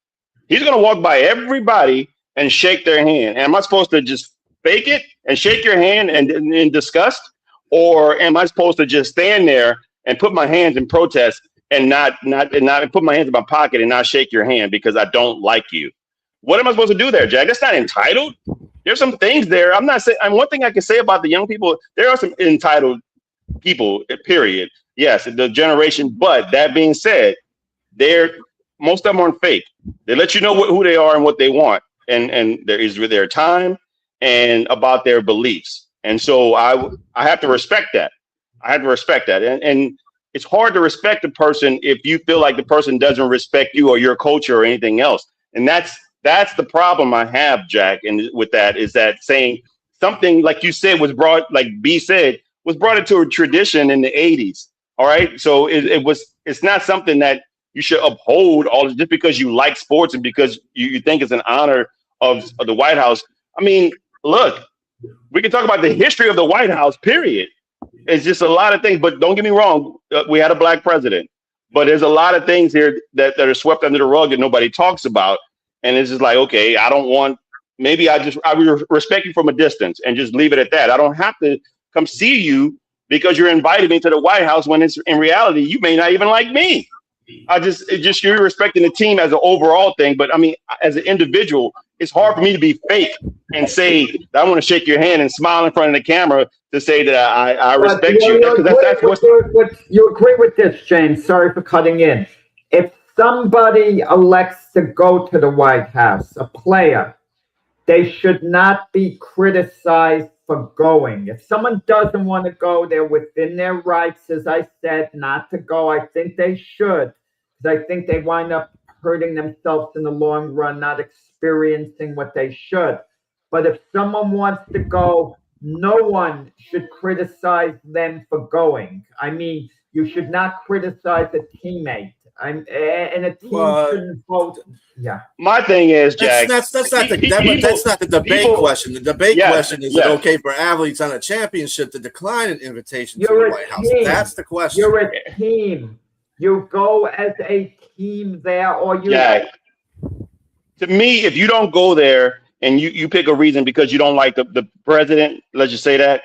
He's going to walk by everybody and shake their hand. Am I supposed to just fake it and shake your hand and in disgust? Or am I supposed to just stand there and put my hands in protest and not put my hands in my pocket and not shake your hand because I don't like you? What am I supposed to do there, Jack? That's not entitled. There's some things there. I'm not saying. One thing I can say about the young people, there are some entitled people, period. Yes, the generation. But that being said, most of them aren't fake. They let you know who they are and what they want, and there is with their time and about their beliefs. And so I have to respect that. And it's hard to respect a person if you feel like the person doesn't respect you or your culture or anything else. And that's That's the problem I have, Jack, and with that is that saying something like you said was brought, like B said, was brought into a tradition in the 80s. All right. So it's not something that you should uphold all just because you like sports and because you think it's an honor of the White House. I mean, look, we can talk about the history of the White House, period. It's just a lot of things, but don't get me wrong. We had a black president, but there's a lot of things here that are swept under the rug that nobody talks about. And it's just like, okay, I don't want, maybe I respect you from a distance and just leave it at that. I don't have to come see you because you're inviting me to the White House when it's in reality, you may not even like me. You're respecting the team as an overall thing. But I mean, as an individual, it's hard for me to be fake and say that I want to shake your hand and smile in front of the camera to say that I respect you. You agree with this, James? Sorry for cutting in. If somebody elects to go to the White House, a player, they should not be criticized for going. If someone doesn't want to go, they're within their rights, as I said, not to go. I think they should, because I think they wind up hurting themselves in the long run, not experiencing what they should. But if someone wants to go, no one should criticize them for going. I mean, you should not criticize a teammate. And a team shouldn't vote. Yeah. My thing is, Jack, that's not the debate question. The debate question is it okay for athletes on a championship to decline an invitation to the White House? That's the question. You're a team. You go as a team there, or you. Jack, to me, if you don't go there and you pick a reason because you don't like the president, let's just say that,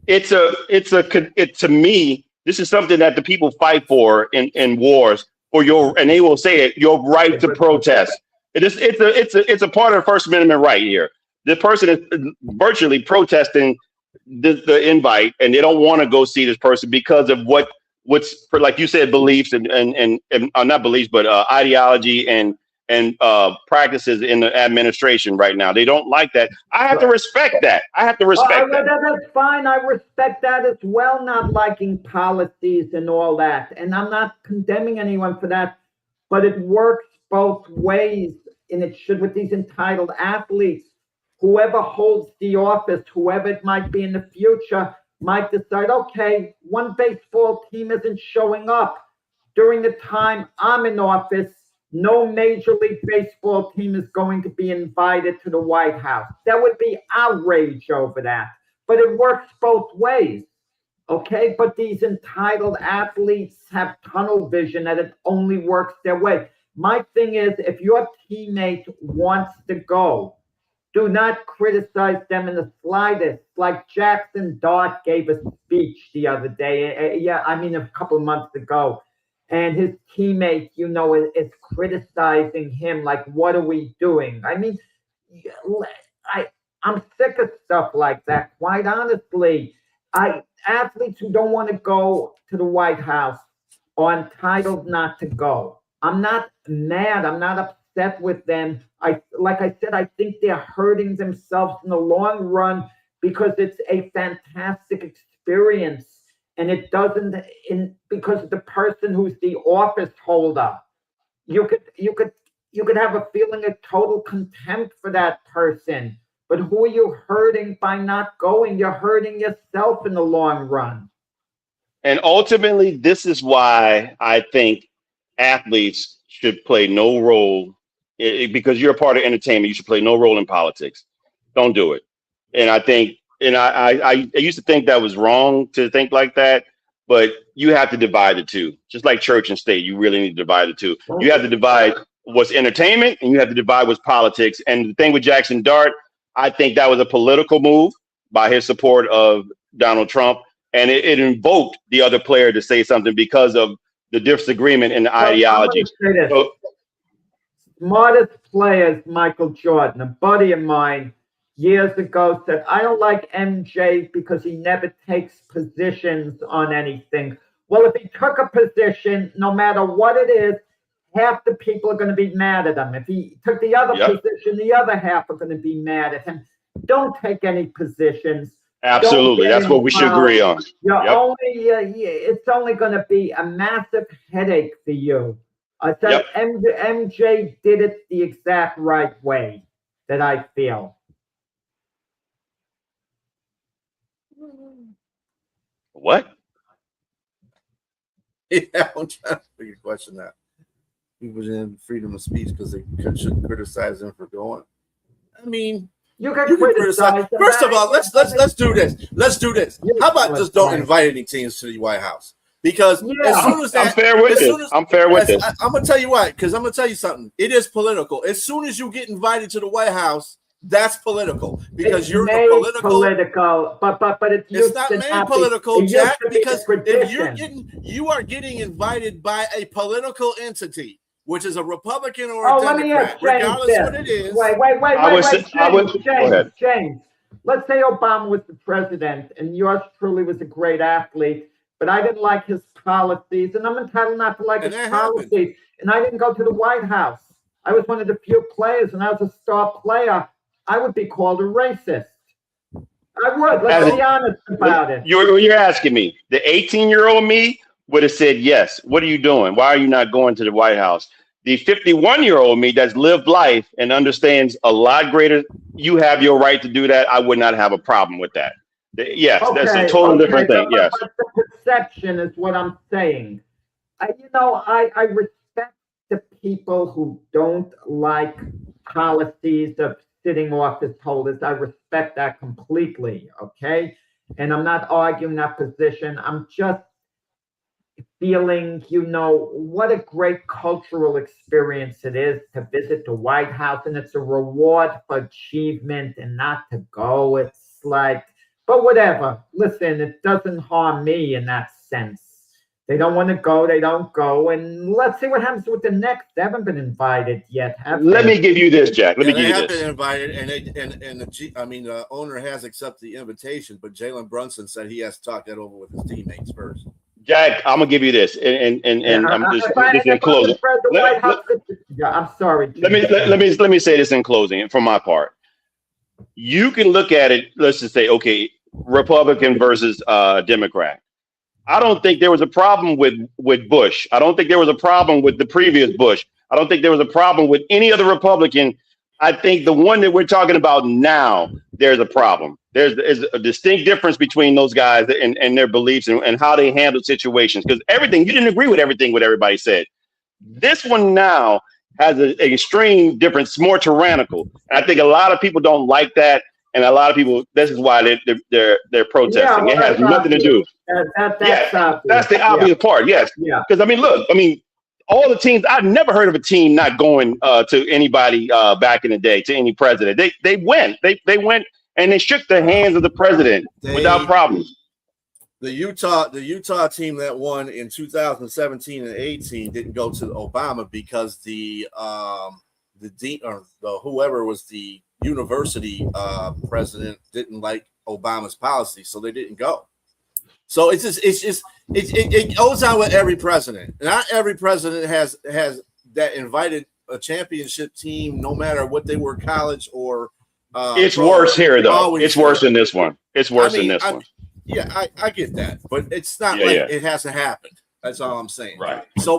to me, this is something that the people fight for in wars. And they will say it, your right to protest. It's a part of the First Amendment right here. The person is virtually protesting the invite, and they don't want to go see this person because of what's like you said, beliefs and not beliefs, but ideology and practices in the administration right now. They don't like that. I have to respect that. That's fine. I respect that as well, not liking policies and all that. And I'm not condemning anyone for that, but it works both ways, and it should with these entitled athletes. Whoever holds the office, whoever it might be in the future, might decide, okay, one baseball team isn't showing up. During the time I'm in office, no Major League Baseball team is going to be invited to the White House. There would be outrage over that. But it works both ways, okay? But these entitled athletes have tunnel vision that it only works their way. My thing is, if your teammate wants to go, do not criticize them in the slightest. Like Jackson Dart gave a speech the other day, a couple of months ago. And his teammate, is criticizing him like, what are we doing? I mean, I'm sick of stuff like that. Quite honestly, athletes who don't want to go to the White House are entitled not to go. I'm not mad. I'm not upset with them. Like I said, I think they're hurting themselves in the long run because it's a fantastic experience. And it doesn't, because the person who's the office holder, you could have a feeling of total contempt for that person. But who are you hurting by not going? You're hurting yourself in the long run. And ultimately, this is why I think athletes should play no role, because you're a part of entertainment. You should play no role in politics. Don't do it. And I think. And I used to think that was wrong to think like that, but you have to divide the two. Just like church and state, you really need to divide the two. You have to divide what's entertainment and you have to divide what's politics. And the thing with Jackson Dart, I think that was a political move by his support of Donald Trump. And it invoked the other player to say something because of the disagreement in the ideology. Smartest players, Michael Jordan, a buddy of mine, years ago said, I don't like MJ because he never takes positions on anything. Well, if he took a position, no matter what it is, half the people are going to be mad at him. If he took the other position, the other half are going to be mad at him. Don't take any positions. Absolutely. That's what we should agree on. It's only going to be a massive headache for you. I said MJ did it the exact right way that I feel. What? Yeah, I'm trying to figure question that. He was in freedom of speech because they shouldn't criticize him for going. I mean, You can you can criticize. criticize. First of all, let's do this. Let's do this. How about just don't Right. invite any teams to the White House? Because as soon as that, I'm fair with this. I'm fair with this. I'm gonna tell you why. Because I'm gonna tell you something. It is political. As soon as you get invited to the White House, that's political because It's you're made a political, but it's not made political, Jack. Because if tradition. you are getting invited by a political entity, which is a Republican or Oh, a let me Democrat, ask James regardless this. what it is. Wait, James. Let's say Obama was the president and yours truly was a great athlete, but I didn't like his policies, and I'm entitled not to like And his that policies. happened. And I didn't go to the White House. I was one of the few players, and I was a star player. I would be called a racist. I would. Let's be honest about it. You're asking me. The 18-year-old me would have said yes. What are you doing? Why are you not going to the White House? The 51-year-old me that's lived life and understands a lot greater, you have your right to do that. I would not have a problem with that. Yes, that's a total different thing. Yes. But the perception is what I'm saying. I respect the people who don't like policies of sitting office holders. I respect that completely, okay? And I'm not arguing that position. I'm just feeling, what a great cultural experience it is to visit the White House, and it's a reward for achievement and not to go. It's like, but whatever. Listen, it doesn't harm me in that sense. They don't want to go, they don't go, and let's see what happens with the next. They haven't been invited yet, have Let they? me give you this, Jack. Let me give They you have this. been invited, and the owner has accepted the invitation, but Jalen Brunson said he has to talk that over with his teammates first. Jack, I'm gonna give you this, and I'm just in closing. I'm sorry. Let me say this in closing from my part. You can look at it. Let's just say, okay, Republican versus Democrat. I don't think there was a problem with Bush. I don't think there was a problem with the previous Bush. I don't think there was a problem with any other Republican. I think the one that we're talking about now, there's a problem. There's a distinct difference between those guys and their beliefs and how they handle situations. Because you didn't agree with everything what everybody said. This one now has an extreme difference, more tyrannical. And I think a lot of people don't like that. And a lot of people, this is why they're protesting. It has nothing to do. That's the obvious part. Yes. Yeah. Because all the teams, I've never heard of a team not going to anybody back in the day, to any president. They went. They went and they shook the hands of the president without problems. The Utah team that won in 2017 and 18 didn't go to Obama because the dean or whoever was the university president didn't like Obama's policy, so they didn't go. So it goes on with every president. Not every president has that invited a championship team, no matter what they were, college or. It's worse here, though. It's worse than this one. It's worse than this one. Yeah, I get that, but it's not it hasn't happened. That's all I'm saying. Right. So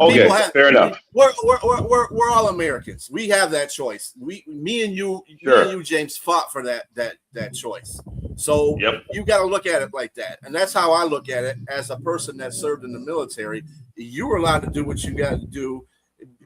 fair enough. We're all Americans. We have that choice. Me and you, James, fought for that choice. So you got to look at it like that, and that's how I look at it as a person that served in the military. You were allowed to do what you got to do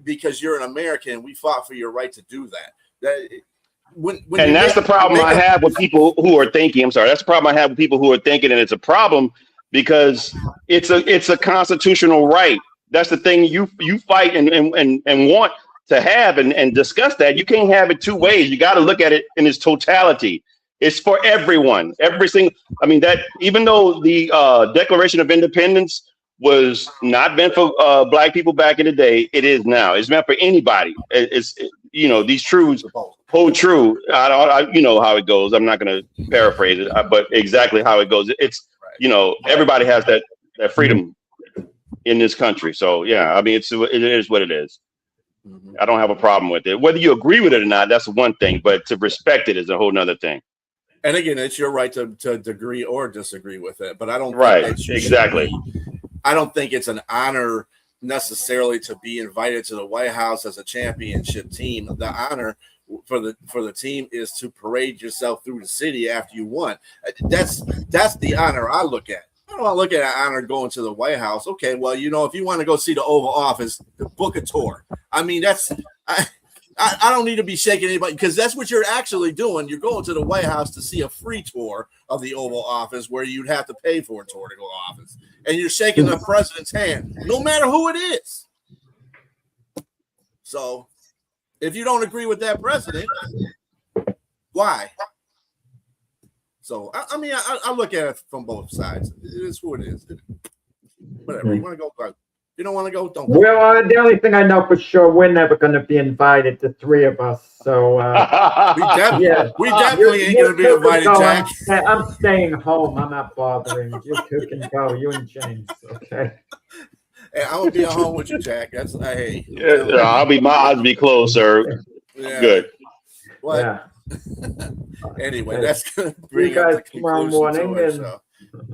because you're an American. We fought for your right to do that. That's the problem I have with people who are thinking. I'm sorry. That's the problem I have with people who are thinking, and it's a problem because it's a constitutional right. That's the thing you fight and want to have and discuss that. You can't have it two ways. You got to look at it in its totality. It's for everyone. Every single. That even though the Declaration of Independence was not meant for Black people back in the day, it is now. It's meant for anybody. These truths hold true. You know how it goes. I'm not going to paraphrase it, but exactly how it goes. It's everybody has that freedom in this country. So it is what it is. I don't have a problem with it. Whether you agree with it or not, that's one thing. But to respect it is a whole nother thing. And again, it's your right to agree or disagree with it. But I don't. Right. Exactly. I don't think it's an honor necessarily to be invited to the White House as a championship team. The honor for the team is to parade yourself through the city after you won. That's the honor I look at. I don't want to look at an honor going to the White House. Okay, well, if you want to go see the Oval Office, book a tour. I mean, I don't need to be shaking anybody, because that's what you're actually doing. You're going to the White House to see a free tour of the Oval Office, where you'd have to pay for a tour to go to office. And you're shaking the president's hand, no matter who it is. So if you don't agree with that president, why? So, I mean, I look at it from both sides. It is who it is. Whatever. You want to go, go. You don't want to go, don't go. Well, the only thing I know for sure, we're never going to be invited, the three of us. So we definitely ain't going to be invited, Jack. I'm staying home. I'm not bothering. You two can go. You and James. Okay. Hey, I'm gonna be at home with you, Jack. That's hey. Yeah, my eyes be closed, sir. Yeah. Good. What? Yeah. Anyway, that's gonna bring you us guys to tomorrow conclusion morning. to our show.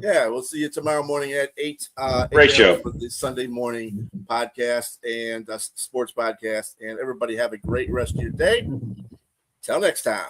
Yeah, we'll see you tomorrow morning at 8 Great show for the Sunday morning podcast and sports podcast. And everybody have a great rest of your day. Till next time.